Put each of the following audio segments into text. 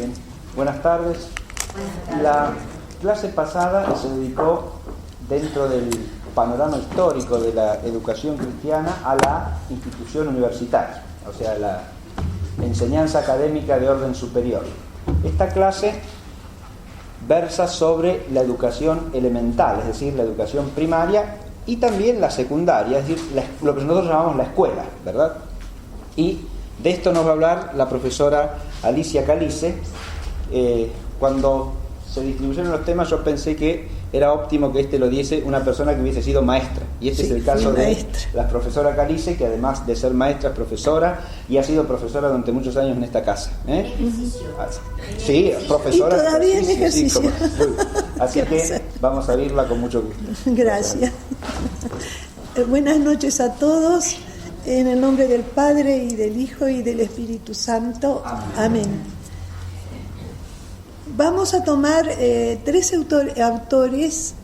Bien. Buenas tardes. La clase pasada se dedicó, dentro del panorama histórico de la educación cristiana, a la institución universitaria, o sea, la enseñanza académica de orden superior. Esta clase versa sobre la educación elemental, es decir, la educación primaria y también la secundaria, es decir, lo que nosotros llamamos la escuela, ¿verdad? Y de esto nos va a hablar la profesora Alicia Calice. Cuando se distribuyeron los temas, yo pensé que era óptimo que lo diese una persona que hubiese sido maestra, y este es el caso de la profesora Calice, que además de ser maestra es profesora y ha sido profesora durante muchos años en esta casa. Sí, profesora. Y todavía en ejercicio. Sí, así que vamos a verla con mucho gusto. Gracias. Buenas noches a todos. En el nombre del Padre, y del Hijo, y del Espíritu Santo. Amén. Vamos a tomar tres autores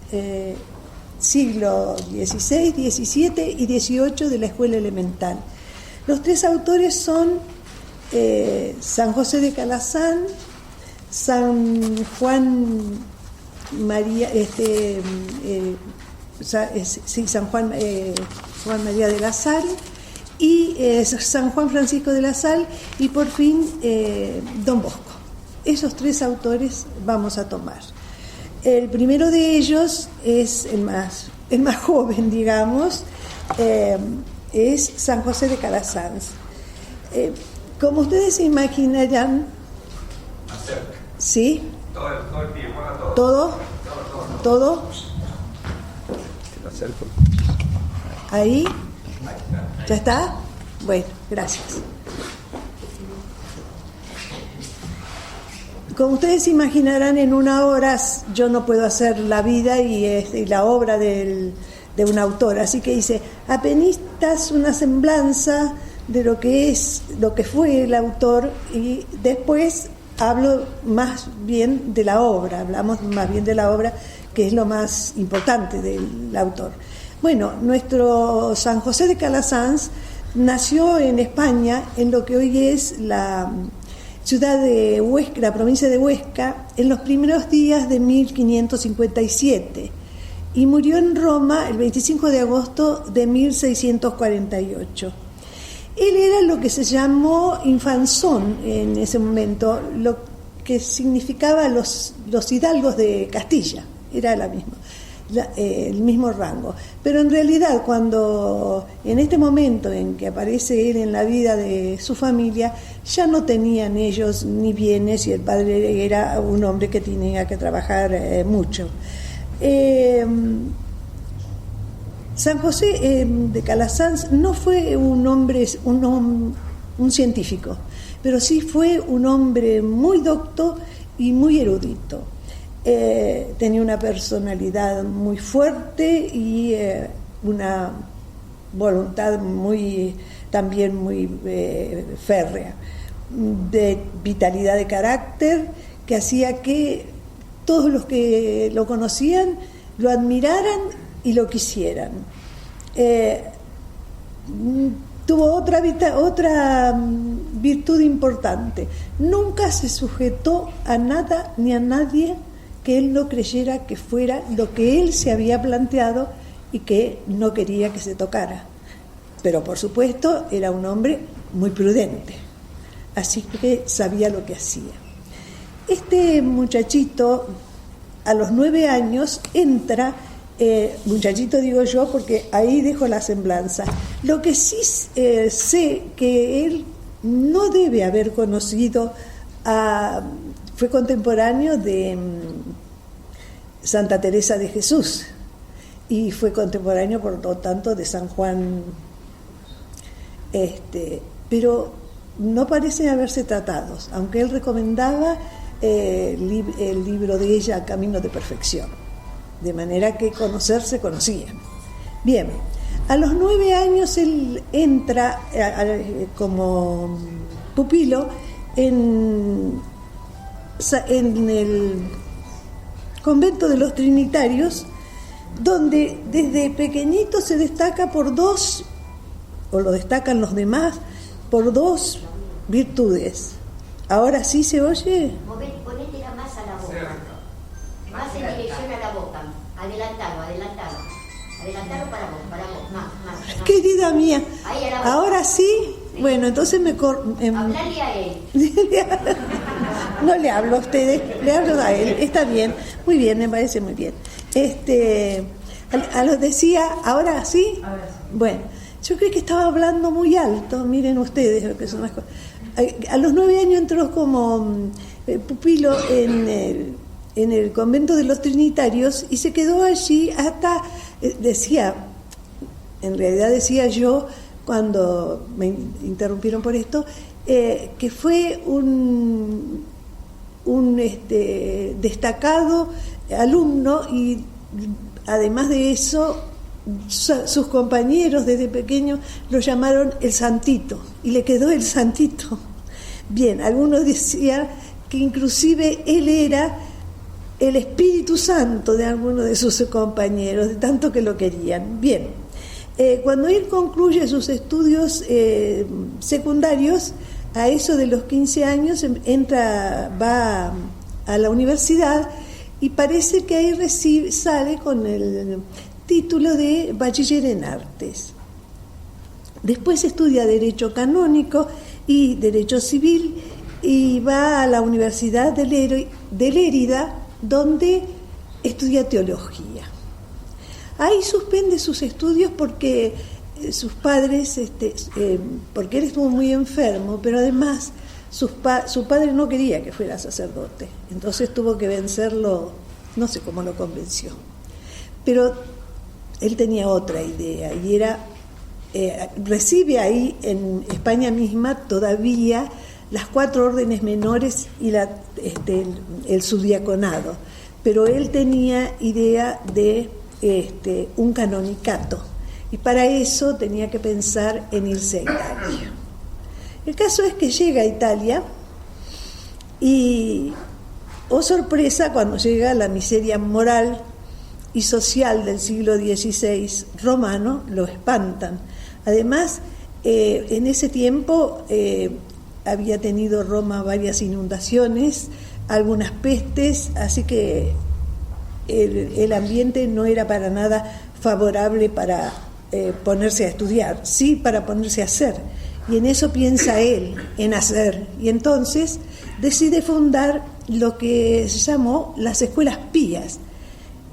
siglo XVI, XVII y XVIII de la escuela elemental. Los tres autores son San José de Calazán, San Juan María, Juan María de la Salle, y San Juan Francisco de la Salle, y por fin Don Bosco. Esos tres autores vamos a tomar. El primero de ellos es el más joven, digamos, es San José de Calazán. Como ustedes se imaginarán, ¿sí? Todo el tiempo, ¿Todo? ¿Ahí? ¿Ya está? Bueno, gracias. Como ustedes imaginarán, en una hora yo no puedo hacer la vida y la obra de un autor, así que hice apenitas una semblanza de lo que fue el autor, y después hablo más bien de la obra, hablamos más bien de la obra, que es lo más importante del autor. Bueno, nuestro San José de Calazán nació en España, en lo que hoy es la ciudad de Huesca, la provincia de Huesca, en los primeros días de 1557, y murió en Roma el 25 de agosto de 1648. Él era lo que se llamó infanzón en ese momento, lo que significaba los hidalgos de Castilla, era el mismo rango. Pero en realidad, cuando en este momento en que aparece él en la vida de su familia, ya no tenían ellos ni bienes, y el padre era un hombre que tenía que trabajar mucho. San José de Calazán no fue un científico, pero sí fue un hombre muy docto y muy erudito. Tenía una personalidad muy fuerte y una voluntad también muy férrea, de vitalidad de carácter, que hacía que todos los que lo conocían lo admiraran y lo quisieran. Tuvo otra virtud importante: nunca se sujetó a nada ni a nadie que él no creyera que fuera lo que él se había planteado y que no quería que se tocara. Pero por supuesto era un hombre muy prudente, así que sabía lo que hacía. Este muchachito, a los 9 años, entra, muchachito digo yo porque ahí dejo la semblanza. Lo que sí sé que él no debe haber conocido fue contemporáneo de Santa Teresa de Jesús, y fue contemporáneo, por lo tanto, de San Juan, pero no parecen haberse tratados, aunque él recomendaba el libro de ella, Camino de Perfección, de manera que conocerse conocían. Bien, a los 9 años él entra como pupilo en el convento de los Trinitarios, donde desde pequeñito se destaca lo destacan los demás, por dos virtudes: ¿Ahora sí se oye? Ponétela más a la boca. Más en dirección a la boca. Adelantalo para vos, más. Querida mía, Ahí a la boca. ¿ahora sí? Bueno, entonces Hablale a él. No le hablo a ustedes, le hablo a él. Está bien, muy bien, me parece muy bien. A los decía, ¿ahora sí? Ahora sí. Bueno, yo creo que estaba hablando muy alto, miren ustedes lo que son las cosas. A los 9 años entró como pupilo en el convento de los Trinitarios y se quedó allí hasta, en realidad decía yo, cuando me interrumpieron por esto, que fue un destacado alumno y además de eso sus compañeros desde pequeño lo llamaron el Santito y le quedó el Santito. Bien, algunos decían que inclusive él era el Espíritu Santo de algunos de sus compañeros, de tanto que lo querían. Bien, cuando él concluye sus estudios secundarios, a eso de los 15 años va a la universidad y parece que ahí sale con el título de bachiller en artes. Después estudia Derecho Canónico y Derecho Civil y va a la Universidad de Lérida, donde estudia Teología. Ahí suspende sus estudios porque sus padres, porque él estuvo muy enfermo, pero además su padre no quería que fuera sacerdote, entonces tuvo que vencerlo, no sé cómo lo convenció, pero él tenía otra idea y era, recibe ahí en España misma todavía las 4 órdenes menores y el subdiaconado, pero él tenía idea de un canonicato y para eso tenía que pensar en irse a Italia. El caso es que llega a Italia y, oh sorpresa, cuando llega la miseria moral y social del siglo XVI romano, lo espantan. Además, en ese tiempo había tenido Roma varias inundaciones, algunas pestes, así que el ambiente no era para nada favorable para ponerse a estudiar, sí para ponerse a hacer. Y en eso piensa él, en hacer. Y entonces decide fundar lo que se llamó las escuelas pías.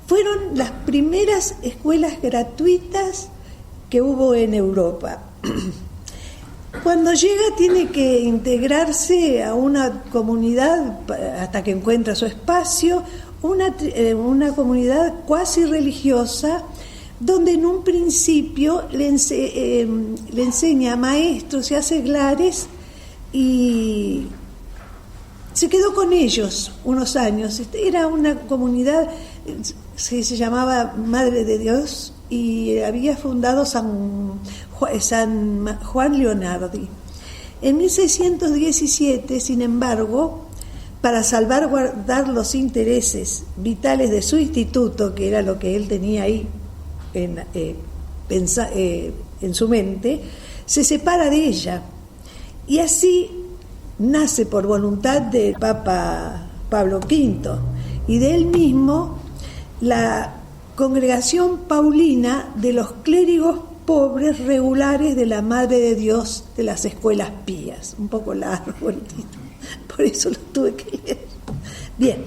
Fueron las primeras escuelas gratuitas que hubo en Europa. Cuando llega tiene que integrarse a una comunidad hasta que encuentra su espacio, una comunidad cuasi religiosa, donde en un principio le enseña a maestros y a seglares y se quedó con ellos unos años. Era una comunidad que se llamaba Madre de Dios y había fundado San Juan Leonardi. En 1617, sin embargo, para salvaguardar los intereses vitales de su instituto, que era lo que él tenía ahí en su mente, se separa de ella y así nace por voluntad del Papa Pablo V y de él mismo la Congregación Paulina de los Clérigos Pobres Regulares de la Madre de Dios de las Escuelas Pías. Un poco largo el título, por eso lo tuve que leer. Bien,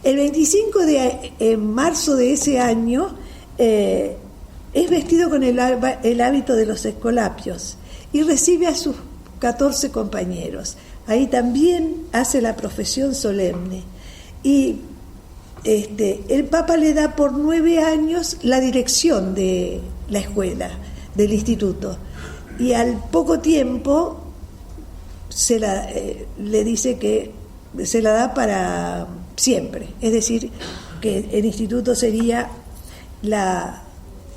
el 25 de marzo de ese año es vestido con el hábito de los escolapios y recibe a sus 14 compañeros. Ahí también hace la profesión solemne y el Papa le da por 9 años la dirección de la escuela, del instituto, y al poco tiempo le dice que se la da para siempre, es decir, que el instituto sería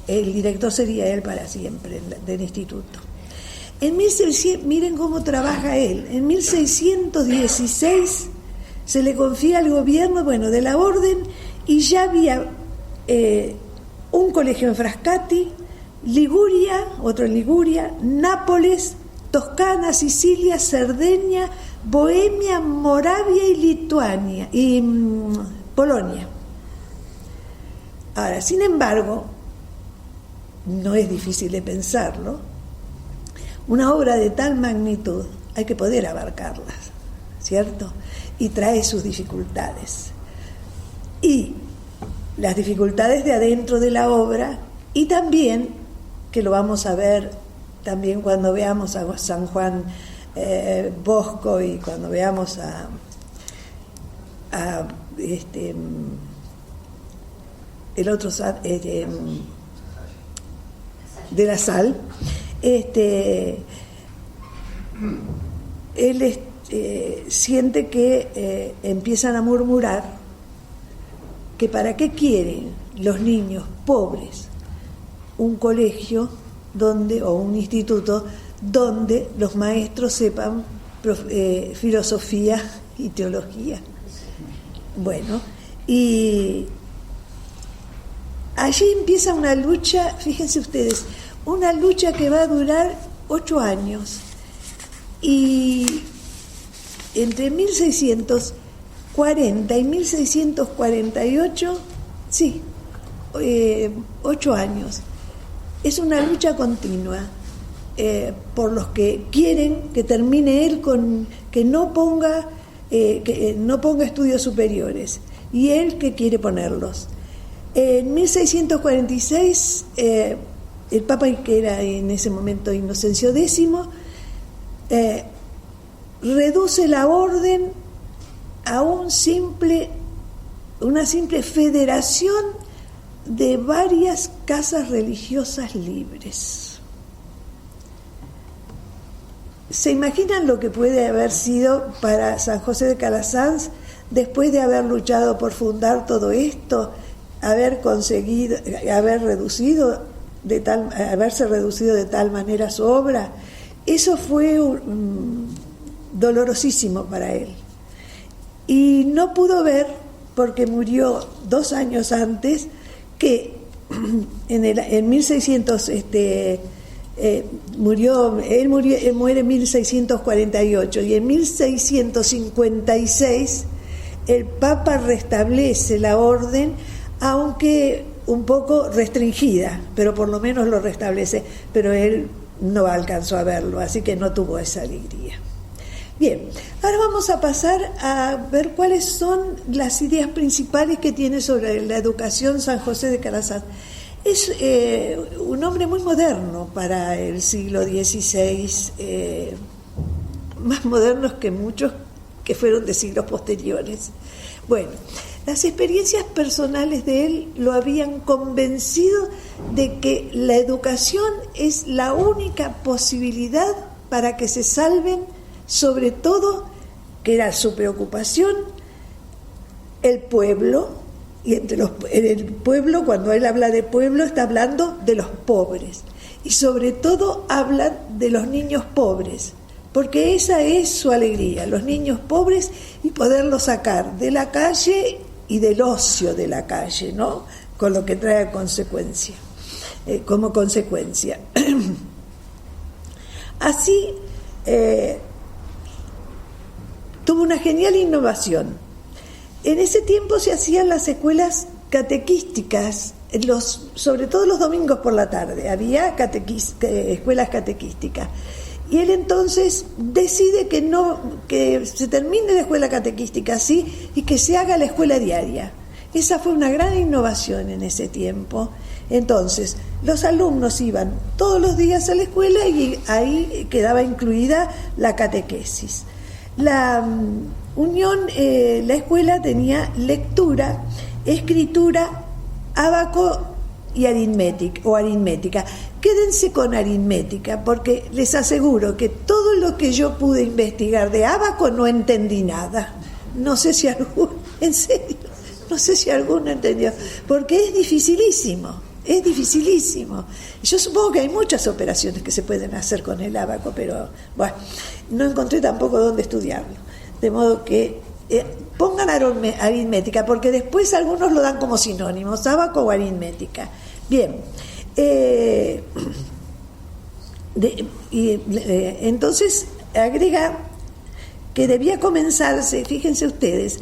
el director sería él para siempre del instituto. Miren cómo trabaja él. En 1616 se le confía al gobierno, de la orden, y ya había un colegio en Frascati, otro en Liguria, Nápoles, Toscana, Sicilia, Cerdeña, Bohemia, Moravia y Lituania y Polonia. Ahora, sin embargo, no es difícil de pensarlo, una obra de tal magnitud hay que poder abarcarlas, ¿cierto? Y trae sus dificultades. Y las dificultades de adentro de la obra, y también, que lo vamos a ver también cuando veamos a San Juan Bosco y cuando veamos a el otro de la Sal, él siente que empiezan a murmurar que para qué quieren los niños pobres un colegio donde, o un instituto donde los maestros sepan filosofía y teología. Bueno, y allí empieza una lucha, fíjense ustedes, una lucha que va a durar 8 años, y entre 1640 y 1648, sí, 8 años. Es una lucha continua por los que quieren que termine él con que no ponga estudios superiores, y él que quiere ponerlos. En 1646 el Papa, que era en ese momento Inocencio X, reduce la orden a una simple federación de varias casas religiosas libres. ¿Se imaginan lo que puede haber sido para San José de Calasanz después de haber luchado por fundar todo esto, haberse reducido de tal manera su obra? Eso fue dolorosísimo para él. Y no pudo ver, porque murió 2 años antes, que en 1600 él muere en 1648, y en 1656 el Papa restablece la orden, aunque un poco restringida, pero por lo menos lo restablece, pero él no alcanzó a verlo, así que no tuvo esa alegría. Bien, ahora vamos a pasar a ver cuáles son las ideas principales que tiene sobre la educación San José de Calasanz. Es un hombre muy moderno para el siglo XVI, más modernos que muchos que fueron de siglos posteriores. Bueno, las experiencias personales de él lo habían convencido de que la educación es la única posibilidad para que se salven, sobre todo, que era su preocupación, el pueblo, y en el pueblo, cuando él habla de pueblo, está hablando de los pobres, y sobre todo habla de los niños pobres, porque esa es su alegría, los niños pobres, y poderlos sacar de la calle y del ocio de la calle, ¿no? Con lo que trae consecuencia, como consecuencia. Así, tuvo una genial innovación. En ese tiempo se hacían las escuelas catequísticas, sobre todo los domingos por la tarde, había escuelas catequísticas. Y él entonces decide que se termine la escuela catequística así y que se haga la escuela diaria. Esa fue una gran innovación en ese tiempo. Entonces, los alumnos iban todos los días a la escuela y ahí quedaba incluida la catequesis. La escuela tenía lectura, escritura, ábaco y aritmética. Quédense con aritmética, porque les aseguro que todo lo que yo pude investigar de ábaco no entendí nada. No sé si alguno entendió, porque es dificilísimo. Yo supongo que hay muchas operaciones que se pueden hacer con el ábaco, pero bueno, no encontré tampoco dónde estudiarlo. De modo que pongan aritmética, porque después algunos lo dan como sinónimos, ábaco o aritmética. Bien, entonces agrega que debía comenzarse, fíjense ustedes,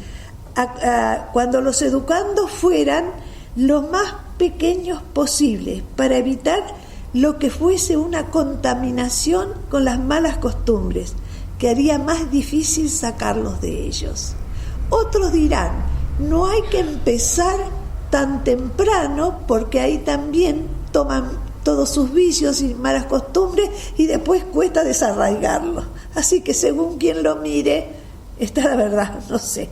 cuando los educandos fueran los más pequeños posibles, para evitar lo que fuese una contaminación con las malas costumbres, que haría más difícil sacarlos de ellos. Otros dirán, no hay que empezar tan temprano, porque ahí también toman todos sus vicios y malas costumbres y después cuesta desarraigarlos. Así que según quien lo mire, está la verdad, no sé.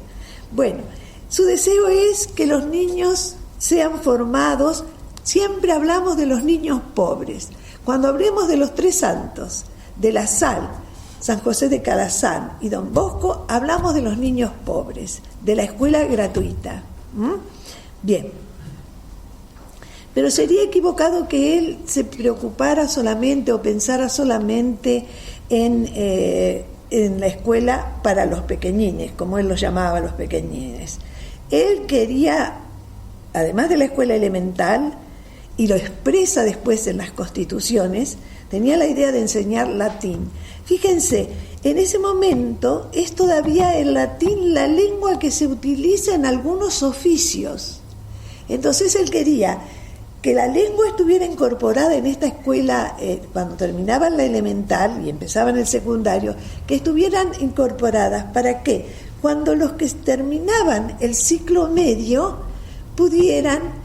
Bueno, su deseo es que los niños sean formados. Siempre hablamos de los niños pobres. Cuando hablemos de los tres santos, de la Sal, San José de Calazán y Don Bosco, hablamos de los niños pobres, de la escuela gratuita. Bien. Pero sería equivocado que él se preocupara solamente o pensara solamente en la escuela para los pequeñines, como él los llamaba, los pequeñines. Él quería, además de la escuela elemental, y lo expresa después en las constituciones, tenía la idea de enseñar latín. Fíjense, en ese momento es todavía el latín la lengua que se utiliza en algunos oficios. Entonces él quería que la lengua estuviera incorporada en esta escuela, cuando terminaban la elemental y empezaban el secundario, que estuvieran incorporadas. ¿Para qué? Cuando los que terminaban el ciclo medio pudieran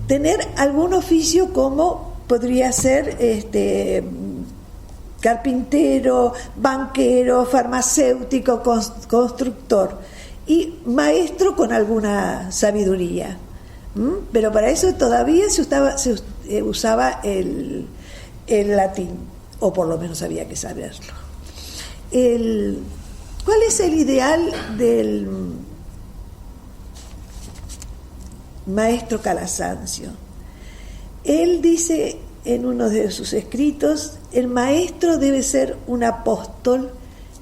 tener algún oficio, como podría ser carpintero, banquero, farmacéutico, constructor, y maestro con alguna sabiduría. Pero para eso todavía se usaba el latín, o por lo menos había que saberlo. ¿Cuál es el ideal del maestro Calasancio? Él dice en uno de sus escritos, el maestro debe ser un apóstol,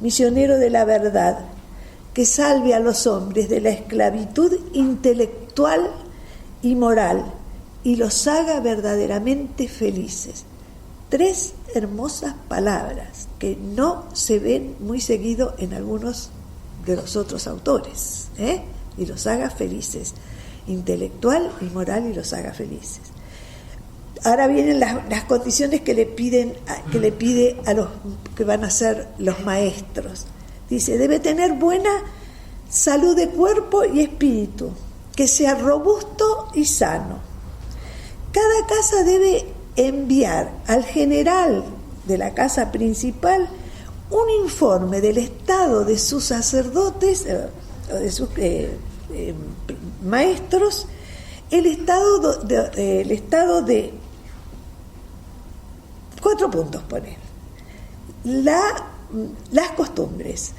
misionero de la verdad, que salve a los hombres de la esclavitud intelectual y moral y los haga verdaderamente felices. 3 hermosas palabras que no se ven muy seguido en algunos de los otros autores, y los haga felices, intelectual y moral, y los haga felices. Ahora vienen las condiciones que le pide a los que van a ser los maestros. Dice, debe tener buena salud de cuerpo y espíritu, que sea robusto y sano. Cada casa debe enviar al general de la casa principal un informe del estado de sus sacerdotes, de sus maestros, el estado de 4 puntos, poner. Las costumbres,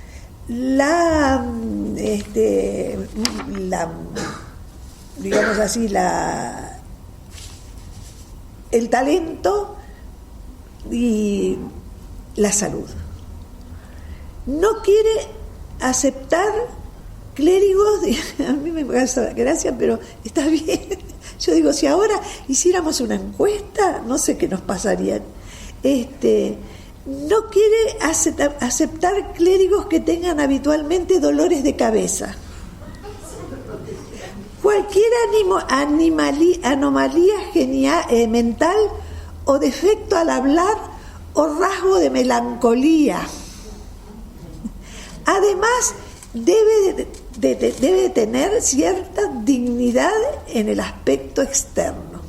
digamos así, el talento y la salud. No quiere aceptar clérigos, a mí me causa gracia, pero está bien. Yo digo, si ahora hiciéramos una encuesta, no sé qué nos pasaría. No quiere aceptar clérigos que tengan habitualmente dolores de cabeza. Cualquier anomalía mental o defecto al hablar o rasgo de melancolía. Además, debe tener cierta dignidad en el aspecto externo.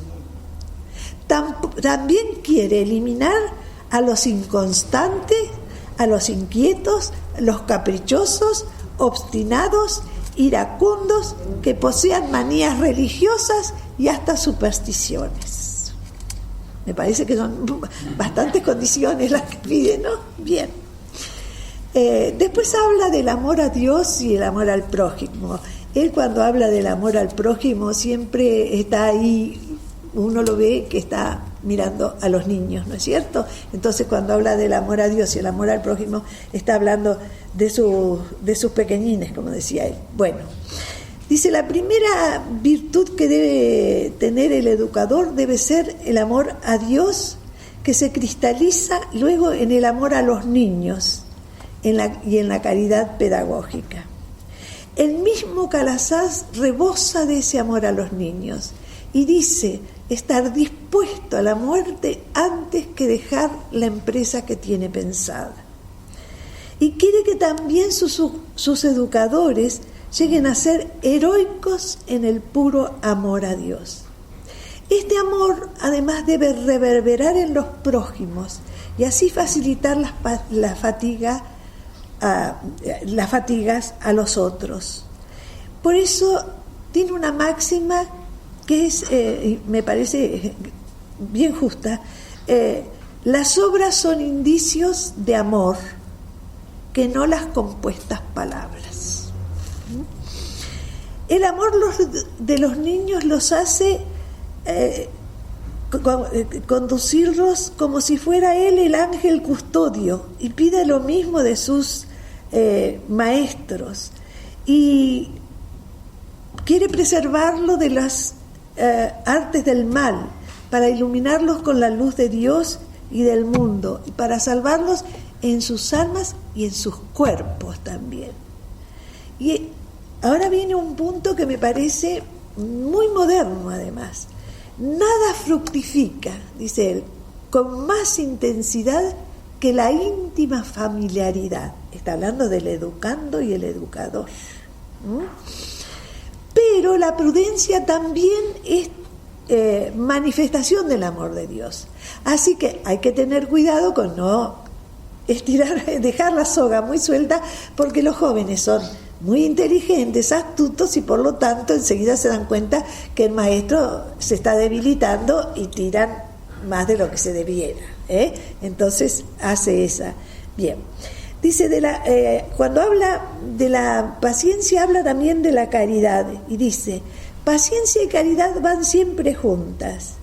También quiere eliminar a los inconstantes, a los inquietos, los caprichosos, obstinados, iracundos, que posean manías religiosas y hasta supersticiones. Me parece que son bastantes condiciones las que pide, ¿no? Bien. Después habla del amor a Dios y el amor al prójimo. Él, cuando habla del amor al prójimo, siempre está ahí, uno lo ve que está mirando a los niños, ¿no es cierto? Entonces, cuando habla del amor a Dios y el amor al prójimo, está hablando de sus pequeñines, como decía él. Bueno, dice, la primera virtud que debe tener el educador debe ser el amor a Dios, que se cristaliza luego en el amor a los niños, y en la caridad pedagógica. El mismo Calasás rebosa de ese amor a los niños y dice estar dispuesto a la muerte antes que dejar la empresa que tiene pensada. Y quiere que también sus educadores lleguen a ser heroicos en el puro amor a Dios. Este amor además debe reverberar en los prójimos y así facilitar las fatigas a los otros. Por eso tiene una máxima que es, me parece bien justa, las obras son indicios de amor, que no las compuestas palabras. El amor de los niños los hace conducirlos como si fuera él el ángel custodio, y pide lo mismo de sus maestros, y quiere preservarlo de las artes del mal, para iluminarlos con la luz de Dios y del mundo, y para salvarlos en sus almas y en sus cuerpos también. Y ahora viene un punto que me parece muy moderno además. Nada fructifica, dice él, con más intensidad que la íntima familiaridad. Está hablando del educando y el educador. Pero la prudencia también es manifestación del amor de Dios. Así que hay que tener cuidado con no dejar la soga muy suelta, porque los jóvenes son muy inteligentes, astutos, y por lo tanto enseguida se dan cuenta que el maestro se está debilitando y tiran más de lo que se debiera, Entonces hace esa. Bien, dice cuando habla de la paciencia, habla también de la caridad, y dice: paciencia y caridad van siempre juntas.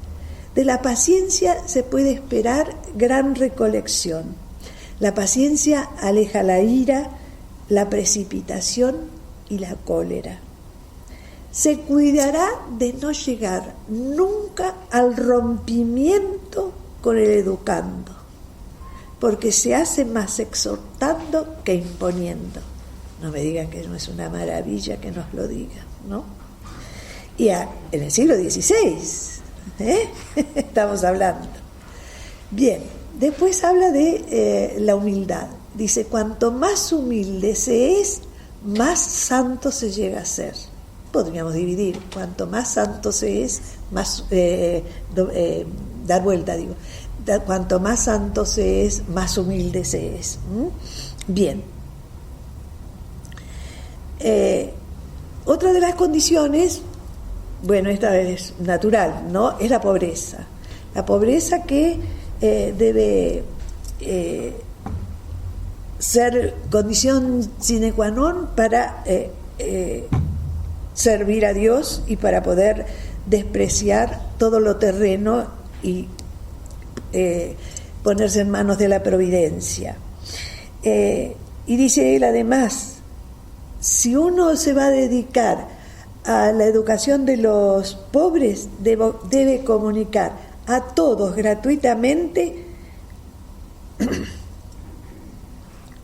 De la paciencia se puede esperar gran recolección. La paciencia aleja la ira, la precipitación y la cólera. Se cuidará de no llegar nunca al rompimiento con el educando, porque se hace más exhortando que imponiendo. No me digan que no es una maravilla que nos lo digan, ¿no? Y en el siglo XVI, estamos hablando. Bien. Después habla de la humildad. Dice: cuanto más humilde se es, más santo se llega a ser. Podríamos dividir: cuanto más santo se es, más dar vuelta, digo. Cuanto más santo se es, más humilde se es. Bien. Otra de las condiciones, bueno, esta es natural, ¿no? Es la pobreza. La pobreza que debe ser condición sine qua non para servir a Dios y para poder despreciar todo lo terreno y ponerse en manos de la providencia. Y dice él además: si uno se va a dedicar a la educación de los pobres, debe comunicar a todos gratuitamente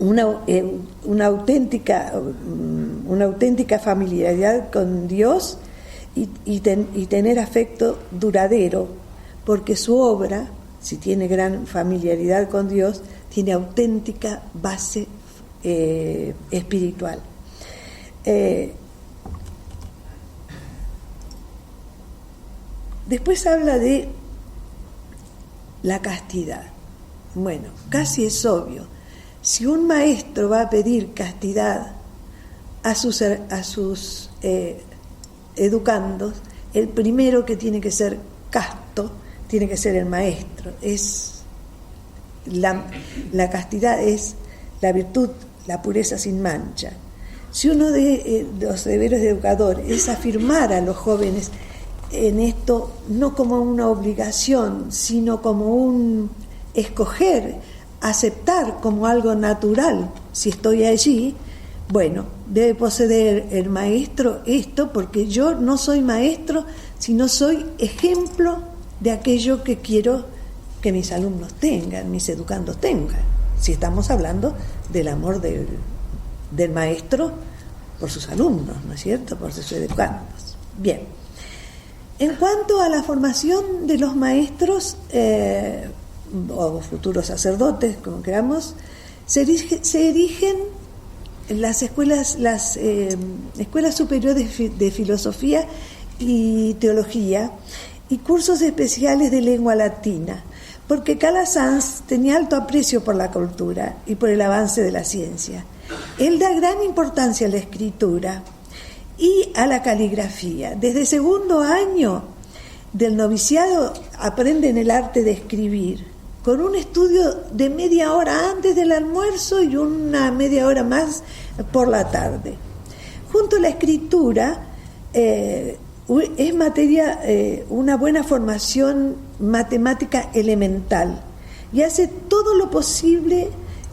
una auténtica familiaridad con Dios y tener afecto duradero, porque su obra, si tiene gran familiaridad con Dios, tiene auténtica base espiritual. Después habla de la castidad. Bueno, casi es obvio. Si un maestro va a pedir castidad a sus educandos, el primero que tiene que ser casto tiene que ser el maestro. La castidad es la virtud, la pureza sin mancha. Si uno de los deberes de educador es afirmar a los jóvenes en esto, no como una obligación, sino como un escoger, aceptar como algo natural, si estoy allí, bueno, debe poseer el maestro esto, porque yo no soy maestro, sino soy ejemplo de aquello que quiero que mis alumnos tengan, mis educandos tengan, si estamos hablando del amor del maestro por sus alumnos, ¿no es cierto?, por sus educandos. Bien, en cuanto a la formación de los maestros o futuros sacerdotes, como queramos, se erigen las escuelas superiores de filosofía y teología y cursos especiales de lengua latina, porque Calasanz tenía alto aprecio por la cultura y por el avance de la ciencia. Él da gran importancia a la escritura y a la caligrafía. Desde segundo año del noviciado aprenden el arte de escribir, con un estudio de media hora antes del almuerzo y una media hora más por la tarde. Junto a la escritura es materia una buena formación matemática elemental y hace todo lo posible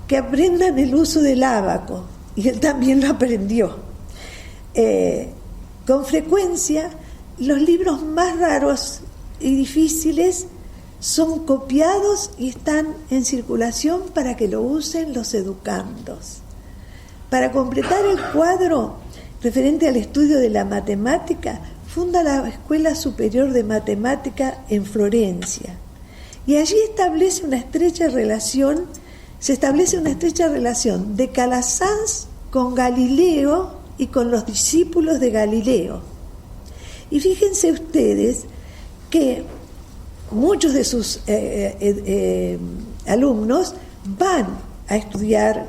que aprendan el uso del ábaco, y él también lo aprendió. Con frecuencia los libros más raros y difíciles son copiados y están en circulación para que lo usen los educandos. Para completar el cuadro referente al estudio de la matemática, funda la Escuela Superior de Matemática en Florencia, y allí se establece una estrecha relación de Calasanz con Galileo y con los discípulos de Galileo. Y fíjense ustedes que muchos de sus alumnos van a estudiar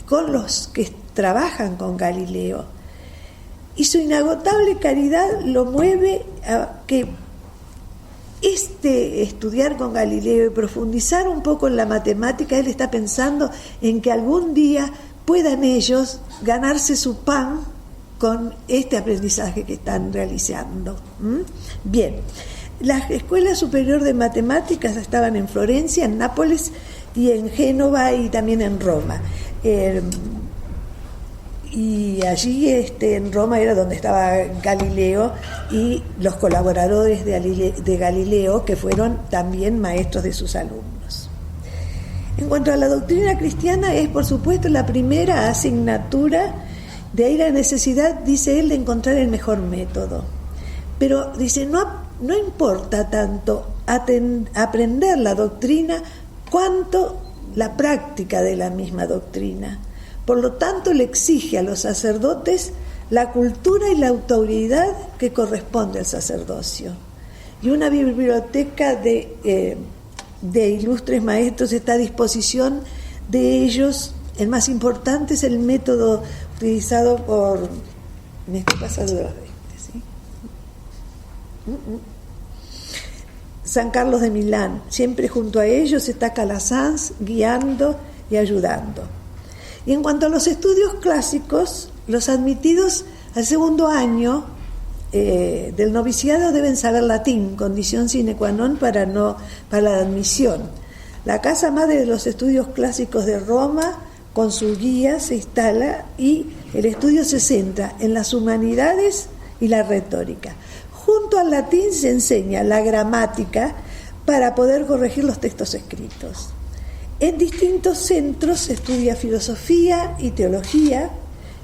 con los que trabajan con Galileo, y su inagotable caridad lo mueve a que estudiar con Galileo y profundizar un poco en la matemática. Él está pensando en que algún día puedan ellos ganarse su pan con este aprendizaje que están realizando. Bien, la Escuela Superior de Matemáticas estaban en Florencia, en Nápoles y en Génova y también en Roma. Y allí en Roma era donde estaba Galileo y los colaboradores de Galileo, que fueron también maestros de sus alumnos. En cuanto a la doctrina cristiana, es por supuesto la primera asignatura, de ahí la necesidad, dice él, de encontrar el mejor método. Pero dice, no importa tanto aprender la doctrina cuanto la práctica de la misma doctrina. Por lo tanto, le exige a los sacerdotes la cultura y la autoridad que corresponde al sacerdocio. Y una biblioteca de ilustres maestros está a disposición de ellos. El más importante es el método utilizado por... Me estoy pasando de los 20, ¿sí? San Carlos de Milán. Siempre junto a ellos está Calasanz guiando y ayudando. Y en cuanto a los estudios clásicos, los admitidos al segundo año del noviciado deben saber latín, condición sine qua non para la admisión. La Casa Madre de los Estudios Clásicos de Roma, con su guía, se instala y el estudio se centra en las humanidades y la retórica. Junto al latín se enseña la gramática para poder corregir los textos escritos. En distintos centros se estudia filosofía y teología,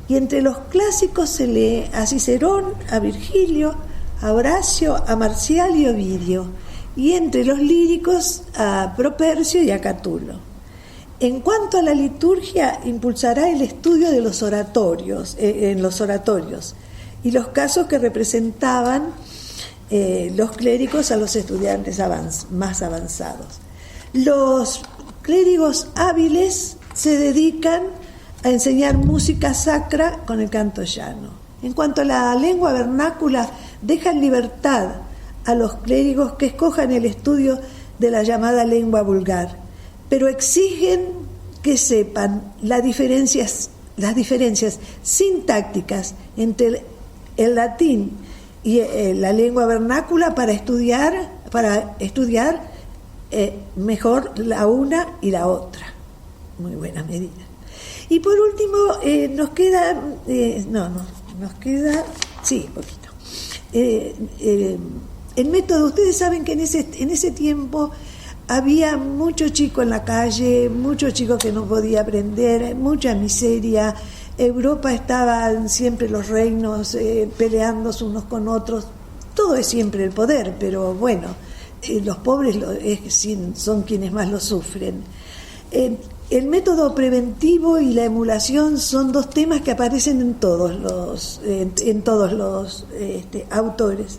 y entre los clásicos se lee a Cicerón, a Virgilio, a Horacio, a Marcial y Ovidio, y entre los líricos a Propercio y a Catulo. En cuanto a la liturgia, impulsará el estudio de los oratorios, en los oratorios, y los casos que representaban los clérigos a los estudiantes más avanzados. Los clérigos hábiles se dedican a enseñar música sacra con el canto llano. En cuanto a la lengua vernácula, dejan libertad a los clérigos que escojan el estudio de la llamada lengua vulgar, pero exigen que sepan las diferencias sintácticas entre el latín y la lengua vernácula para estudiar mejor la una y la otra. Muy buena medida. Y por último, nos queda poquito. El método, ustedes saben que en ese tiempo había mucho chico en la calle, muchos chicos que no podía aprender, mucha miseria. Europa estaban siempre los reinos peleándose unos con otros. Todo es siempre el poder, pero bueno, los pobres son quienes más lo sufren. El método preventivo y la emulación son dos temas que aparecen en todos los autores.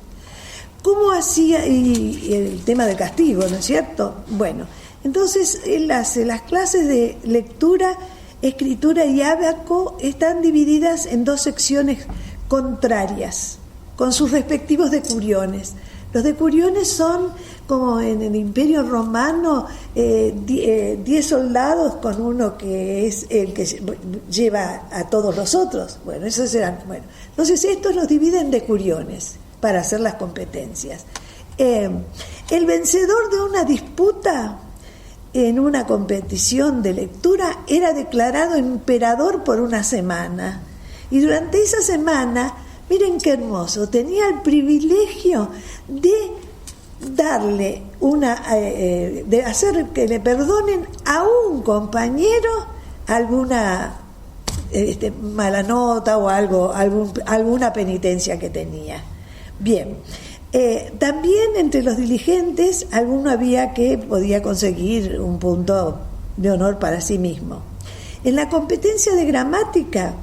¿Cómo hacía? Y el tema del castigo, ¿no es cierto? Bueno, entonces él hace las clases de lectura, escritura y ábaco, están divididas en dos secciones contrarias, con sus respectivos decuriones. Los decuriones son, como en el Imperio Romano, 10 soldados con uno que es el que lleva a todos los otros. Bueno, esos eran. Bueno, entonces estos los dividen en decuriones para hacer las competencias. El vencedor de una disputa en una competición de lectura era declarado emperador por una semana. Y durante esa semana, miren qué hermoso, tenía el privilegio de darle de hacer que le perdonen a un compañero alguna mala nota o alguna penitencia que tenía. Bien, también entre los diligentes alguno había que podía conseguir un punto de honor para sí mismo. En la competencia de gramática,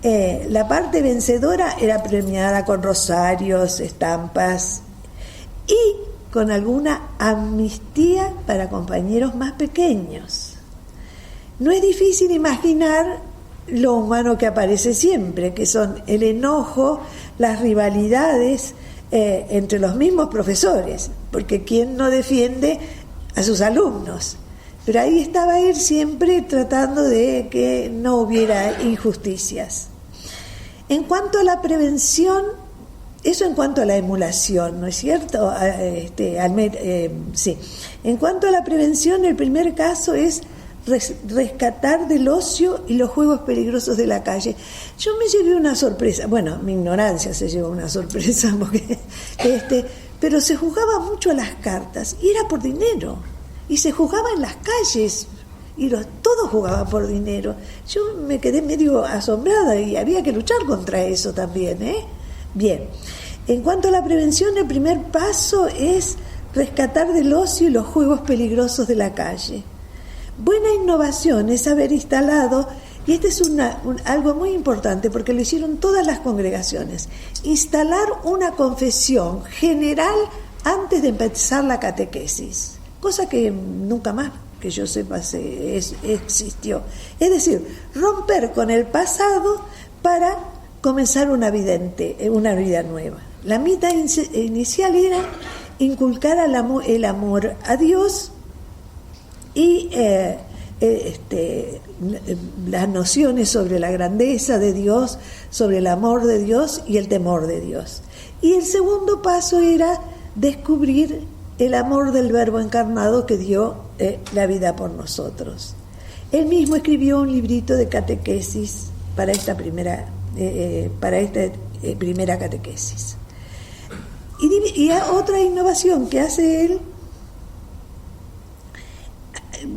la parte vencedora era premiada con rosarios, estampas y con alguna amnistía para compañeros más pequeños. No es difícil imaginar lo humano que aparece siempre, que son el enojo, las rivalidades entre los mismos profesores, porque ¿quién no defiende a sus alumnos? Pero ahí estaba él siempre tratando de que no hubiera injusticias. En cuanto a la prevención, eso en cuanto a la emulación, ¿no es cierto? Sí. En cuanto a la prevención, el primer caso es rescatar del ocio y los juegos peligrosos de la calle. Yo me llevé una sorpresa, bueno, mi ignorancia se llevó una sorpresa, porque pero se jugaba mucho a las cartas y era por dinero, y se jugaba en las calles y todos jugaban por dinero. Yo me quedé medio asombrada y había que luchar contra eso también, Bien, en cuanto a la prevención, el primer paso es rescatar del ocio y los juegos peligrosos de la calle. Buena innovación es haber instalado, y este es algo muy importante porque lo hicieron todas las congregaciones, instalar una confesión general antes de empezar la catequesis, cosa que nunca más, que yo sepa, existió. Es decir, romper con el pasado para comenzar una vida nueva. La meta inicial era inculcar el amor a Dios y las nociones sobre la grandeza de Dios, sobre el amor de Dios y el temor de Dios. Y el segundo paso era descubrir el amor del Verbo encarnado que dio la vida por nosotros. Él mismo escribió un librito de catequesis para esta primera catequesis. Y otra innovación que hace él,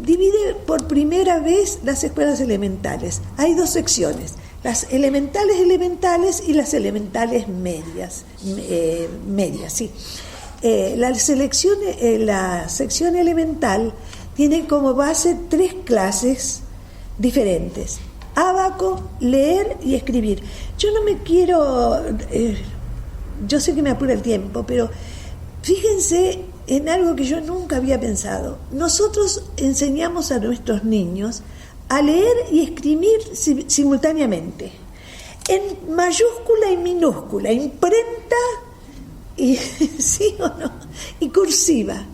divide por primera vez las escuelas elementales. Hay dos secciones, las elementales y las elementales medias, sí. La sección elemental tiene como base 3 clases diferentes: ábaco, leer y escribir. Yo no me quiero, yo sé que me apura el tiempo, pero fíjense en algo que yo nunca había pensado. Nosotros enseñamos a nuestros niños a leer y escribir simultáneamente, en mayúscula y minúscula, imprenta y ¿sí o no? Y cursiva.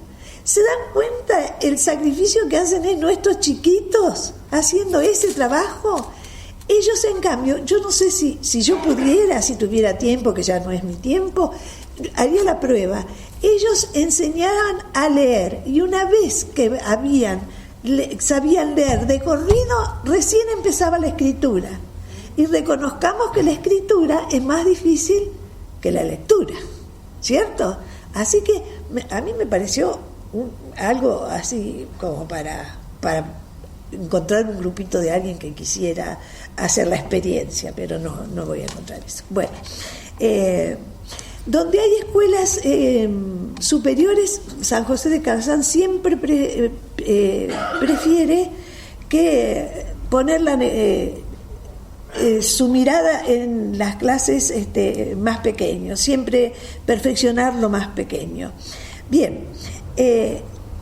¿Se dan cuenta el sacrificio que hacen nuestros chiquitos haciendo ese trabajo? Ellos, en cambio, yo no sé si yo pudiera, si tuviera tiempo, que ya no es mi tiempo, haría la prueba. Ellos enseñaban a leer, y una vez que sabían leer de corrido, recién empezaba la escritura. Y reconozcamos que la escritura es más difícil que la lectura, ¿cierto? Así que a mí me pareció algo así como para encontrar un grupito de alguien que quisiera hacer la experiencia, pero no voy a encontrar eso. Bueno, donde hay escuelas superiores, San José de Calasán siempre prefiere que poner su mirada en las clases más pequeños, siempre perfeccionar lo más pequeño. Bien,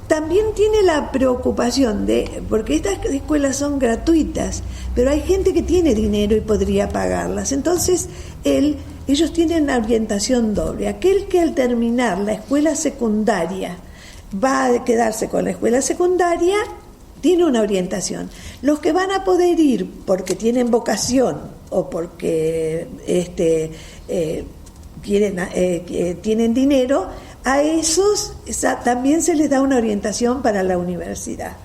también tiene la preocupación porque estas escuelas son gratuitas, pero hay gente que tiene dinero y podría pagarlas. Entonces, ellos tienen una orientación doble. Aquel que al terminar la escuela secundaria va a quedarse con la escuela secundaria, tiene una orientación. Los que van a poder ir porque tienen vocación o porque tienen dinero, a esos también se les da una orientación para la universidad.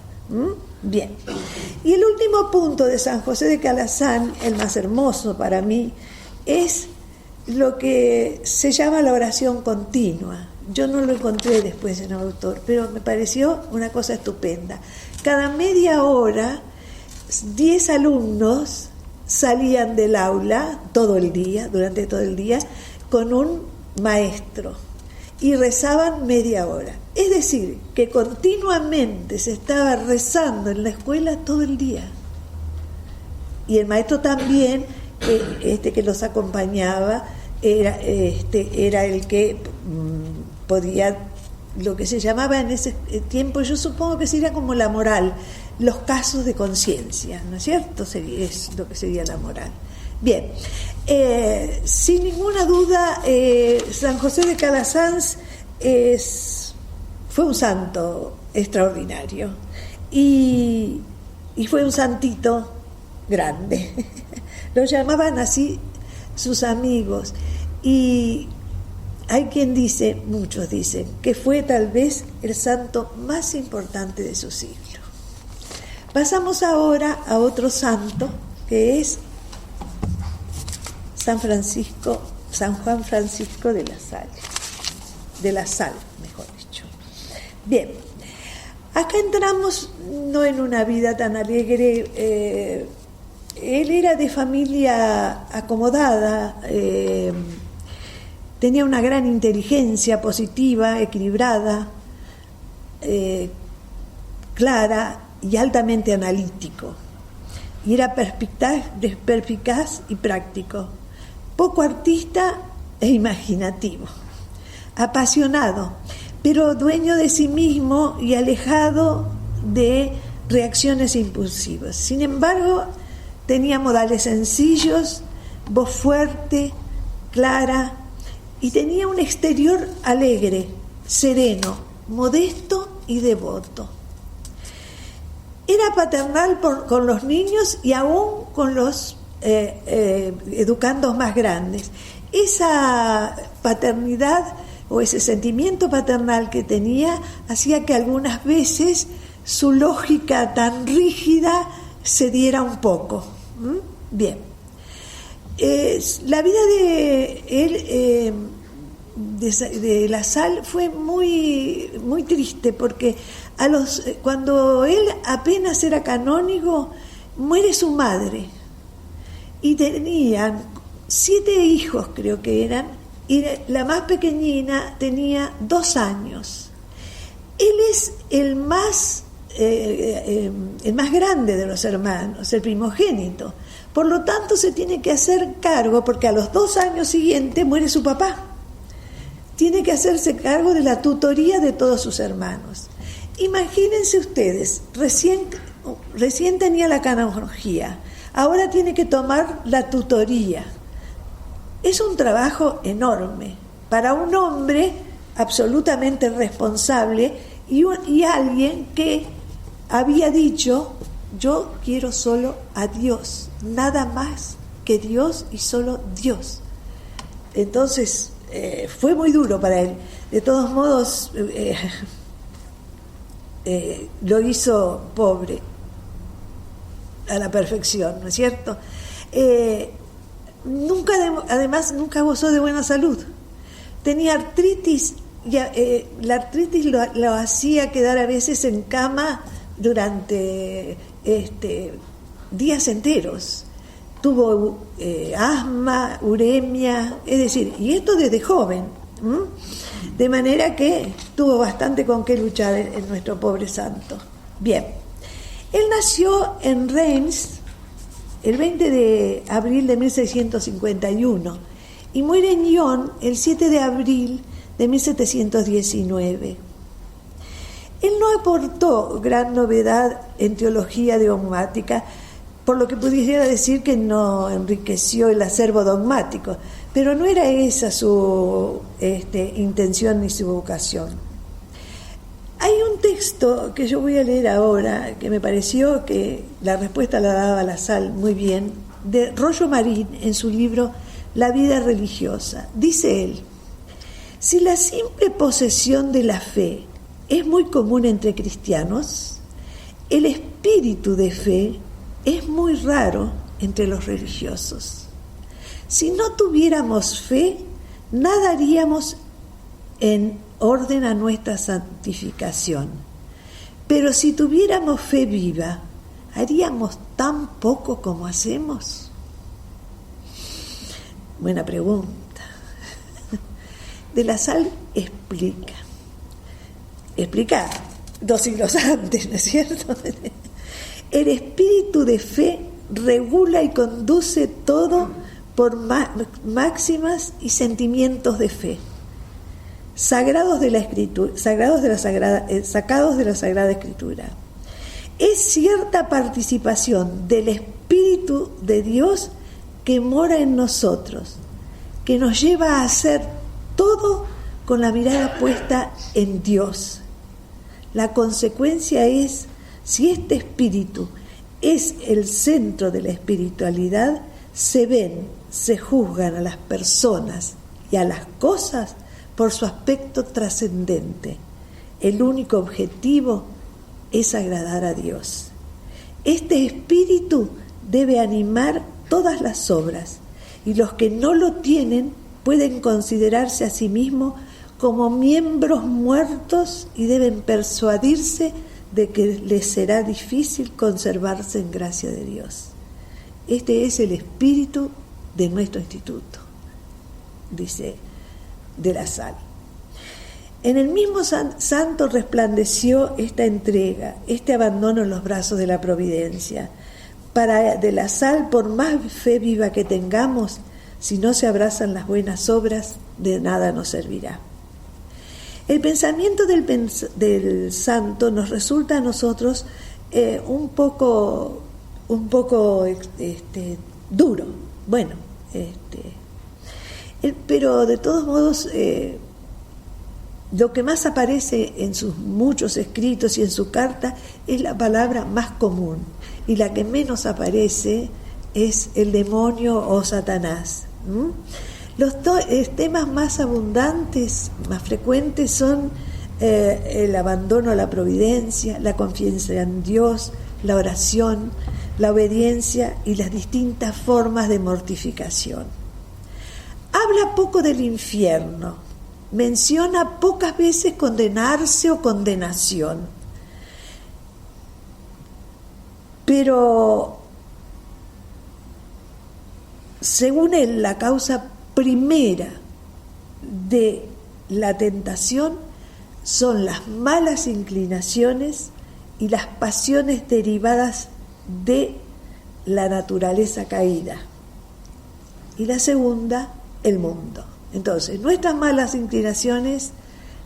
Bien. Y el último punto de San José de Calasán, el más hermoso para mí, es lo que se llama la oración continua. Yo no lo encontré después en el autor, pero me pareció una cosa estupenda. Cada media hora, 10 alumnos salían del aula durante todo el día, con un maestro y rezaban media hora. Es decir, que continuamente se estaba rezando en la escuela todo el día. Y el maestro también, que los acompañaba, era el que podía, lo que se llamaba en ese tiempo, yo supongo que sería como la moral, los casos de conciencia, ¿no es cierto? Es lo que sería la moral. Bien, sin ninguna duda, San José de Calasán fue un santo extraordinario y fue un santito grande. Lo llamaban así sus amigos, y hay quien dice, muchos dicen, que fue tal vez el santo más importante de su siglo. Pasamos ahora a otro santo, que es San Juan Francisco de la Sal, mejor dicho. Bien, acá entramos no en una vida tan alegre. Él era de familia acomodada, tenía una gran inteligencia positiva, equilibrada, clara y altamente analítico. Y era perspicaz y práctico, poco artista e imaginativo, apasionado, pero dueño de sí mismo y alejado de reacciones impulsivas. Sin embargo, tenía modales sencillos, voz fuerte, clara, y tenía un exterior alegre, sereno, modesto y devoto. Era paternal con los niños y aún con los educandos más grandes. Esa paternidad o ese sentimiento paternal que tenía hacía que algunas veces su lógica tan rígida cediera un poco. Bien. La vida de él, de la Sal, fue muy, muy triste, porque cuando él apenas era canónigo, muere su madre, y tenían 7 hijos, creo que eran, y la más pequeñina tenía 2 años. Él es el más grande de los hermanos, el primogénito. Por lo tanto, se tiene que hacer cargo, porque a los 2 años siguientes muere su papá. Tiene que hacerse cargo de la tutoría de todos sus hermanos. Imagínense ustedes, recién tenía la canonjía, ahora tiene que tomar la tutoría. Es un trabajo enorme para un hombre absolutamente responsable y alguien que había dicho: yo quiero solo a Dios, nada más que Dios y solo Dios. Entonces fue muy duro para él. De todos modos, lo hizo pobre a la perfección, ¿no es cierto? Además nunca gozó de buena salud. Tenía artritis la artritis lo hacía quedar a veces en cama durante días enteros. Tuvo asma, uremia, es decir, y esto desde joven. De manera que tuvo bastante con qué luchar en nuestro pobre santo. Bien, él nació en Reims el 20 de abril de 1651 y muere en Lyon el 7 de abril de 1719. Él no aportó gran novedad en teología dogmática, por lo que pudiera decir que no enriqueció el acervo dogmático, pero no era esa su intención ni su vocación. Hay un texto que yo voy a leer ahora, que me pareció que la respuesta la daba La Salle muy bien, de Royo Marín en su libro La vida religiosa. Dice él: si la simple posesión de la fe es muy común entre cristianos, el espíritu de fe es muy raro entre los religiosos. Si no tuviéramos fe, nada haríamos en orden a nuestra santificación. Pero si tuviéramos fe viva, ¿haríamos tan poco como hacemos? Buena pregunta. De La Salle explica 2 siglos antes, ¿no es cierto? El espíritu de fe regula y conduce todo por máximas y sentimientos de fe, sacados de la Sagrada Escritura. Es cierta participación del Espíritu de Dios que mora en nosotros, que nos lleva a hacer todo con la mirada puesta en Dios. La consecuencia es, si este espíritu es el centro de la espiritualidad, se juzgan a las personas y a las cosas por su aspecto trascendente. El único objetivo es agradar a Dios. Este espíritu debe animar todas las obras, y los que no lo tienen pueden considerarse a sí mismos como miembros muertos y deben persuadirse de que les será difícil conservarse en gracia de Dios. Este es el espíritu de nuestro instituto, dice de La Salle. En el mismo santo resplandeció esta entrega, este abandono en los brazos de la providencia. Para de La Salle, por más fe viva que tengamos, si no se abrazan las buenas obras, de nada nos servirá. El pensamiento del santo nos resulta a nosotros un poco duro. Bueno, pero de todos modos, lo que más aparece en sus muchos escritos y en su carta es la palabra más común, y la que menos aparece es el demonio o Satanás. Los temas más abundantes, más frecuentes son el abandono a la providencia, la confianza en Dios, la oración, la obediencia y las distintas formas de mortificación. Habla poco del infierno, menciona pocas veces condenarse o condenación, pero según él, la causa primera de la tentación son las malas inclinaciones y las pasiones derivadas de la naturaleza caída. Y la segunda, el mundo. Entonces, nuestras malas inclinaciones,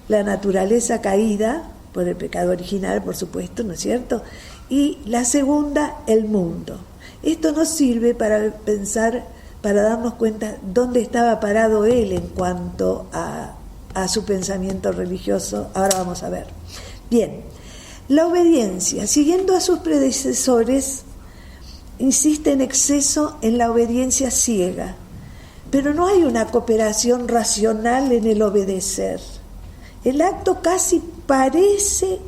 la naturaleza caída, por el pecado original, por supuesto, ¿no es cierto? Y la segunda, el mundo. Esto nos sirve para pensar, para darnos cuenta dónde estaba parado él en cuanto a su pensamiento religioso. Ahora vamos a ver. Bien, la obediencia, siguiendo a sus predecesores, insiste en exceso en la obediencia ciega, pero no hay una cooperación racional en el obedecer. El acto casi parece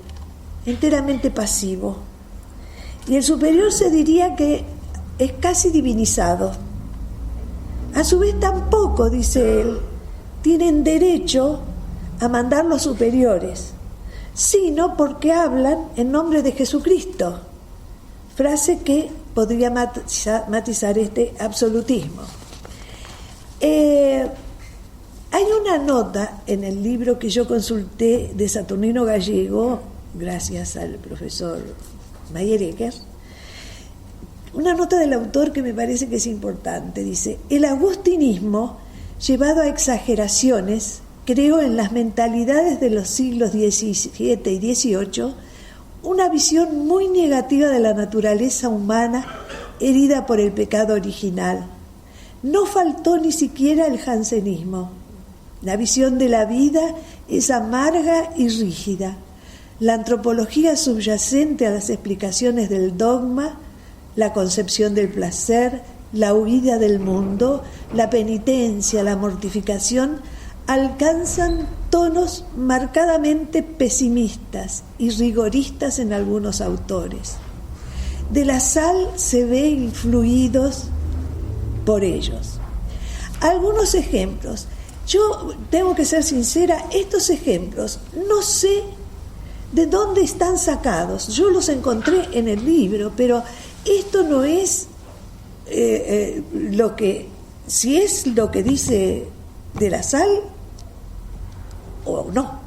enteramente pasivo, y el superior se diría que es casi divinizado. A su vez tampoco, dice él, tienen derecho a mandar los superiores, sino porque hablan en nombre de Jesucristo, frase que podría matizar este absolutismo. Hay una nota en el libro que yo consulté de Saturnino Gallego, gracias al profesor Mayer-Ecker, una nota del autor que me parece que es importante. Dice: el agustinismo, llevado a exageraciones, creó en las mentalidades de los siglos XVII y XVIII una visión muy negativa de la naturaleza humana herida por el pecado original. No faltó ni siquiera el jansenismo. La visión de la vida es amarga y rígida. La antropología subyacente a las explicaciones del dogma, la concepción del placer, la huida del mundo, la penitencia, la mortificación, alcanzan tonos marcadamente pesimistas y rigoristas en algunos autores. De la Salle se ve influidos por ellos. Algunos ejemplos. Yo tengo que ser sincera, estos ejemplos no sé de dónde están sacados. Yo los encontré en el libro, pero esto no es lo que, si es lo que dice de la Salle o no.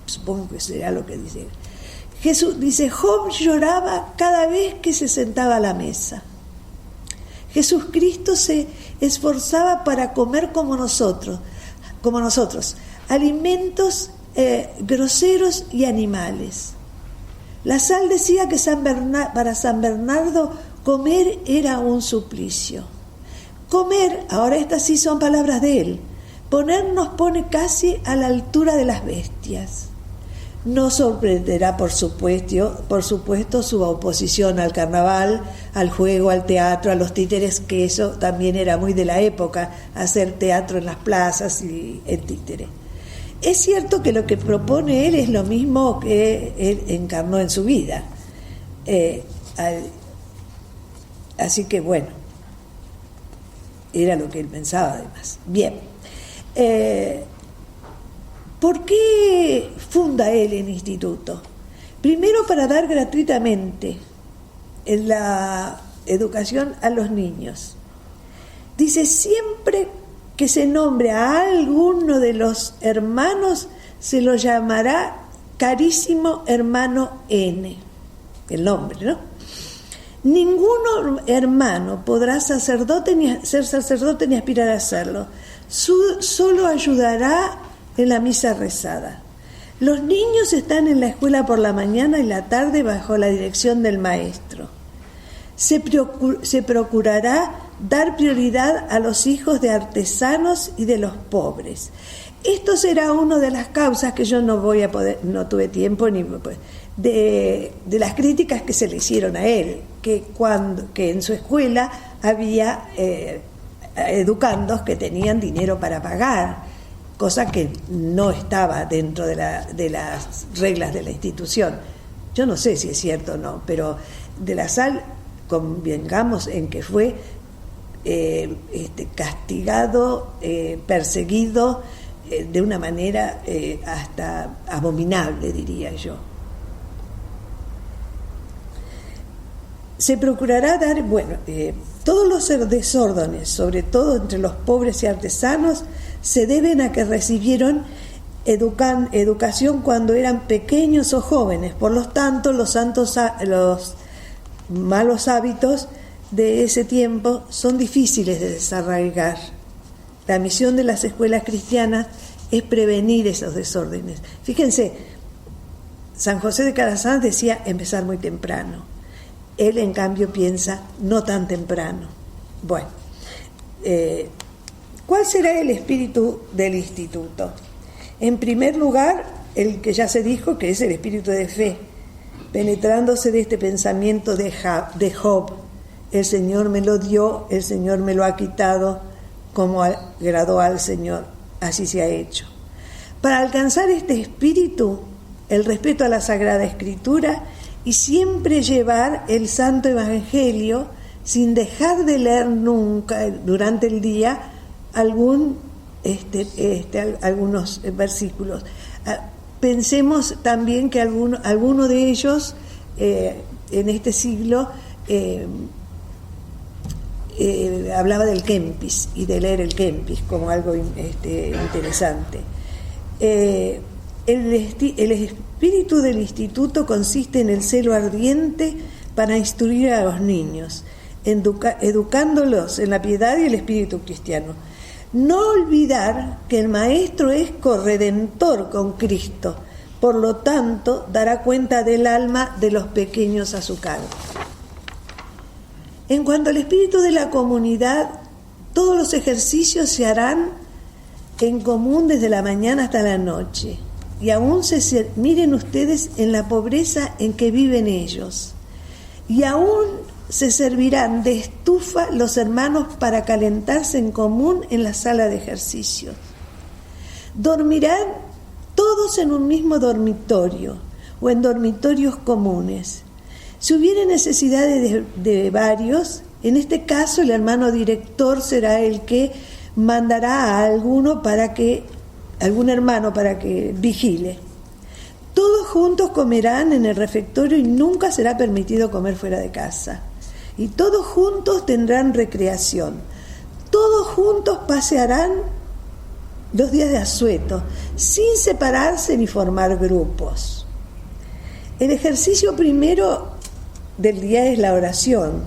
Supongo que será lo que dice. Jesús dice: Job lloraba cada vez que se sentaba a la mesa. Jesucristo se esforzaba para comer como nosotros, alimentos groseros y animales. La Salle decía que para San Bernardo comer era un suplicio. Comer, ahora estas sí son palabras de él, nos pone casi a la altura de las bestias. No sorprenderá, por supuesto, su oposición al carnaval, al juego, al teatro, a los títeres, que eso también era muy de la época, hacer teatro en las plazas y en títere. Es cierto que lo que propone él es lo mismo que él encarnó en su vida. Así que bueno, era lo que él pensaba además. Bien. ¿Por qué funda él el instituto? Primero, para dar gratuitamente en la educación a los niños. Dice: siempre que se nombre a alguno de los hermanos, se lo llamará carísimo hermano N, el nombre, ¿no? Ningún hermano podrá ser sacerdote ni aspirar a serlo. Solo ayudará en la misa rezada. Los niños están en la escuela por la mañana y la tarde bajo la dirección del maestro. Se procurará dar prioridad a los hijos de artesanos y de los pobres. Esto será una de las causas que yo no tuve tiempo ni de las críticas que se le hicieron a él, que en su escuela había educandos que tenían dinero para pagar, cosa que no estaba dentro de las reglas de la institución. Yo no sé si es cierto o no, pero de la Salle, convengamos en que fue castigado, perseguido de una manera hasta abominable, diría yo. Se procurará dar, todos los desórdenes, sobre todo entre los pobres y artesanos, se deben a que recibieron educación cuando eran pequeños o jóvenes. Por lo tanto, los malos hábitos de ese tiempo son difíciles de desarraigar. La misión de las escuelas cristianas es prevenir esos desórdenes. Fíjense, San José de Calasanz decía empezar muy temprano. Él, en cambio, piensa no tan temprano. Bueno, ¿cuál será el espíritu del instituto? En primer lugar, el que ya se dijo, que es el espíritu de fe, penetrándose de este pensamiento de Job: el Señor me lo dio, el Señor me lo ha quitado, como agradó al Señor, así se ha hecho. Para alcanzar este espíritu, el respeto a la Sagrada Escritura y siempre llevar el Santo Evangelio sin dejar de leer nunca durante el día algún algunos versículos. Pensemos también que alguno de ellos en este siglo hablaba del Kempis y de leer el Kempis como algo interesante. El espíritu del instituto consiste en el celo ardiente para instruir a los niños, educándolos en la piedad y el espíritu cristiano. No olvidar que el maestro es corredentor con Cristo, por lo tanto dará cuenta del alma de los pequeños a su cargo. En cuanto al espíritu de la comunidad, todos los ejercicios se harán en común desde la mañana hasta la noche. Y aún miren ustedes en la pobreza en que viven ellos. Y aún se servirán de estufa los hermanos para calentarse en común en la sala de ejercicios. Dormirán todos en un mismo dormitorio o en dormitorios comunes. Si hubiera necesidad de varios, en este caso el hermano director será el que mandará a algún hermano para que vigile. Todos juntos comerán en el refectorio y nunca será permitido comer fuera de casa. Y todos juntos tendrán recreación. Todos juntos pasearán los días de asueto, sin separarse ni formar grupos. El ejercicio primero del día es la oración,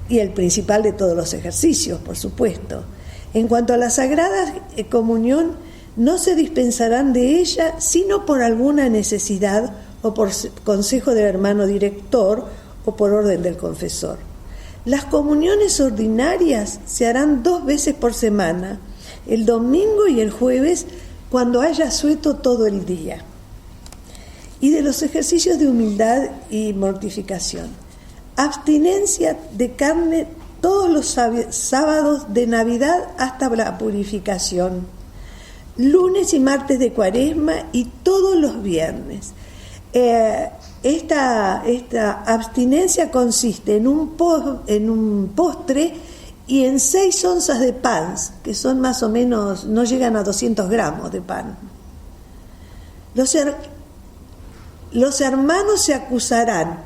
y el principal de todos los ejercicios, por supuesto. En cuanto a la Sagrada Comunión, no se dispensarán de ella sino por alguna necesidad o por consejo del hermano director o por orden del confesor. Las comuniones ordinarias se harán 2 veces por semana, el domingo y el jueves, cuando haya asueto todo el día. Y de los ejercicios de humildad y mortificación. Abstinencia de carne todos los sábados de Navidad hasta la purificación. Lunes y martes de Cuaresma y todos los viernes. Esta abstinencia consiste en un postre y en 6 onzas de pan, que son más o menos, no llegan a 200 gramos de pan. Los hermanos se acusarán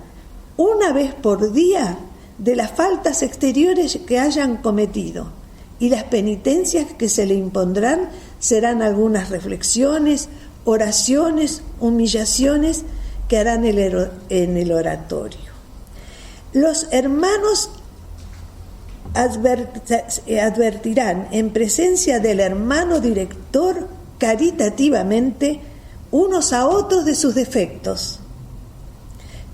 una vez por día de las faltas exteriores que hayan cometido, y las penitencias que se le impondrán serán algunas reflexiones, oraciones, humillaciones que harán en el oratorio. Los hermanos advertirán en presencia del hermano director caritativamente unos a otros de sus defectos,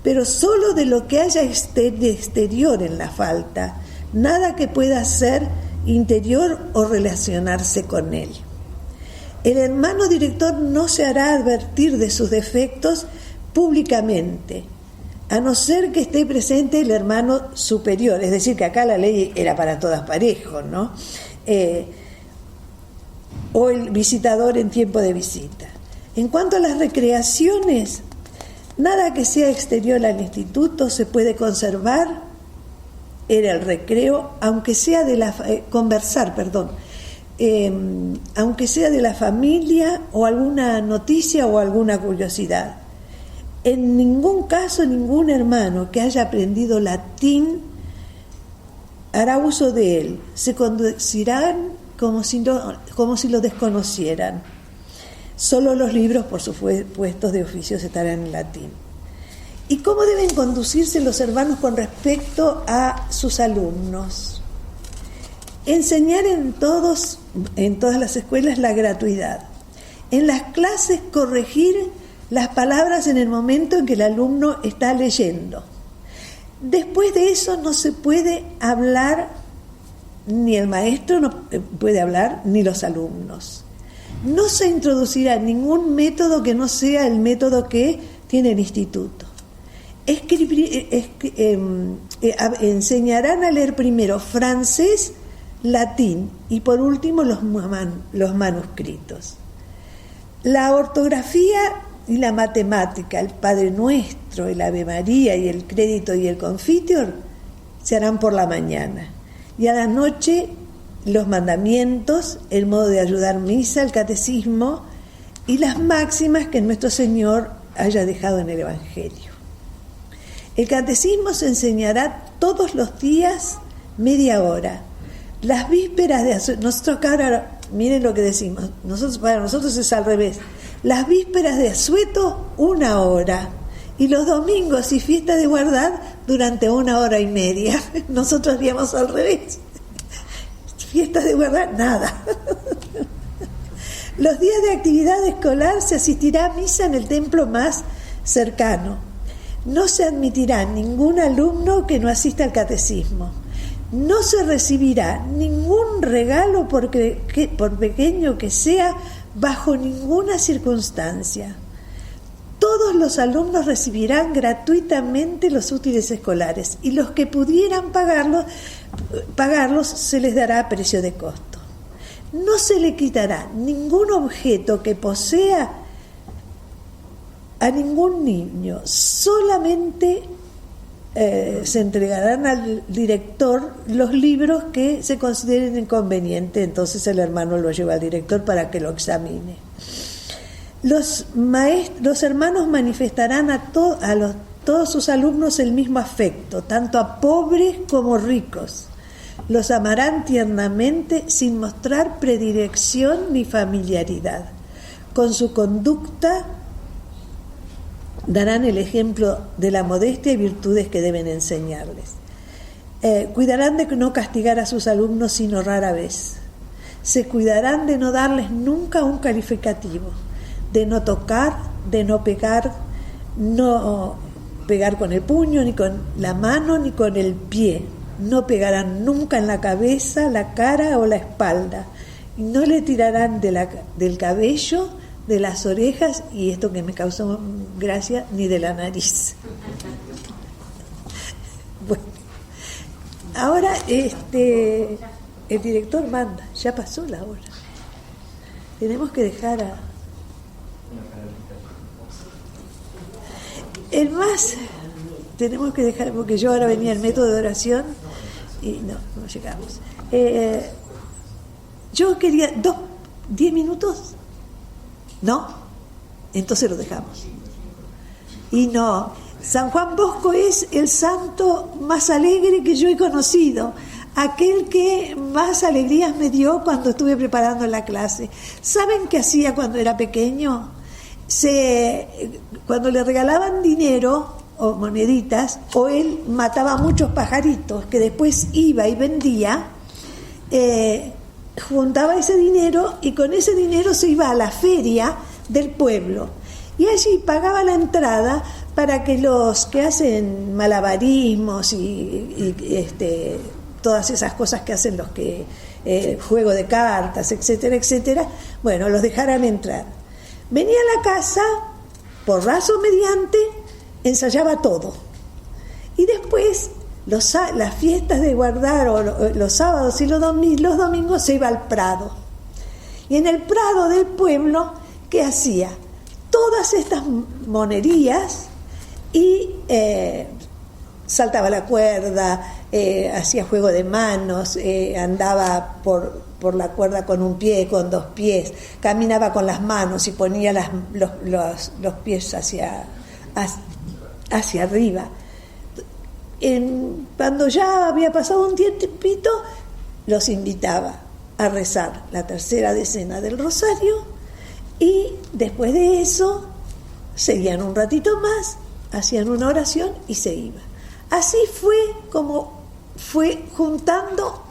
pero solo de lo que haya exterior en la falta, nada que pueda ser interior o relacionarse con él. El hermano director no se hará advertir de sus defectos públicamente, a no ser que esté presente el hermano superior, es decir, que acá la ley era para todas parejo, ¿no? O el visitador en tiempo de visita. En cuanto a las recreaciones, nada que sea exterior al instituto se puede conservar en el recreo, aunque sea de la aunque sea de la familia o alguna noticia o alguna curiosidad. En ningún caso ningún hermano que haya aprendido latín hará uso de él. Se conducirán como si lo desconocieran. Solo los libros, por supuesto, de oficios estarán en latín. ¿Y cómo deben conducirse los hermanos con respecto a sus alumnos? Enseñar en todas las escuelas la gratuidad. En las clases corregir las palabras en el momento en que el alumno está leyendo. Después de eso no se puede hablar, ni el maestro no puede hablar, ni los alumnos. No se introducirá ningún método que no sea el método que tiene el instituto. Enseñarán a leer primero francés, latín y por último los manuscritos. La ortografía y la matemática, el Padre Nuestro, el Ave María y el Crédito y el Confiteor se harán por la mañana, y a la noche los mandamientos, el modo de ayudar misa, el catecismo y las máximas que nuestro Señor haya dejado en el Evangelio. El catecismo se enseñará todos los días media hora. Las vísperas de asueto, nosotros acá ahora, miren lo que decimos, para nosotros es al revés. Las vísperas de asueto, 1 hora. Y los domingos y fiesta de guardar durante 1 hora y media. Nosotros haríamos al revés. Fiestas de guardar, nada. Los días de actividad escolar se asistirá a misa en el templo más cercano. No se admitirá ningún alumno que no asista al catecismo. No se recibirá ningún regalo por pequeño que sea, bajo ninguna circunstancia. Todos los alumnos recibirán gratuitamente los útiles escolares y los que pudieran pagarlos se les dará a precio de costo. No se le quitará ningún objeto que posea a ningún niño, solamente se entregarán al director los libros que se consideren inconvenientes, entonces el hermano lo lleva al director para que lo examine. Los hermanos manifestarán a todos sus alumnos el mismo afecto, tanto a pobres como ricos. Los amarán tiernamente sin mostrar predilección ni familiaridad. Con su conducta darán el ejemplo de la modestia y virtudes que deben enseñarles. Cuidarán de no castigar a sus alumnos sino rara vez. Se cuidarán de no darles nunca un calificativo, de no tocar, de no pegar con el puño, ni con la mano, ni con el pie. No pegarán nunca en la cabeza, la cara o la espalda. No le tirarán del cabello, de las orejas, y esto que me causó gracia, ni de la nariz. Bueno, ahora el director manda, ya pasó la hora. Tenemos que dejar tenemos que dejar, porque yo ahora venía el método de oración y no llegamos. Yo quería 10 minutos. ¿No? Entonces lo dejamos. Y no, San Juan Bosco es el santo más alegre que yo he conocido, aquel que más alegrías me dio cuando estuve preparando la clase. ¿Saben qué hacía cuando era pequeño? Cuando le regalaban dinero o moneditas, o él mataba muchos pajaritos que después iba y vendía, juntaba ese dinero y con ese dinero se iba a la feria del pueblo y allí pagaba la entrada para que los que hacen malabarismos y todas esas cosas que hacen los que juego de cartas, etcétera, etcétera, bueno, los dejaran entrar. Venía a la casa, porrazo mediante, ensayaba todo y después las fiestas de guardar o los sábados y los domingos se iba al Prado. Y en el Prado del pueblo, ¿qué hacía? Todas estas monerías y saltaba la cuerda, hacía juego de manos, andaba por la cuerda con un pie, con 2 pies, caminaba con las manos y ponía los pies hacia arriba. Cuando ya había pasado un tiempito, los invitaba a rezar la 3ª decena del Rosario y después de eso seguían un ratito más, hacían una oración y se iban. Así fue como fue juntando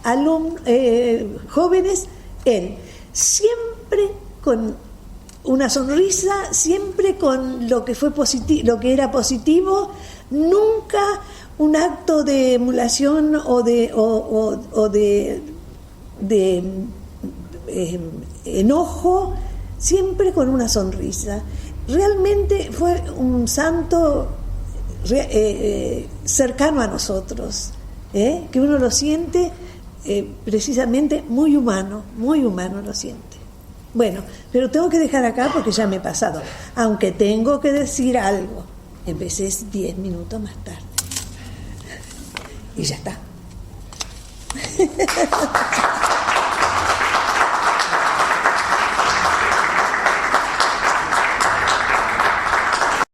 jóvenes él, siempre con una sonrisa, siempre con lo que fue positivo, lo que era positivo, nunca un acto de emulación o de enojo, siempre con una sonrisa. Realmente fue un santo cercano a nosotros, que uno lo siente precisamente muy humano lo siente. Bueno, pero tengo que dejar acá porque ya me he pasado, aunque tengo que decir algo. Empecé 10 minutos más tarde. Y ya está.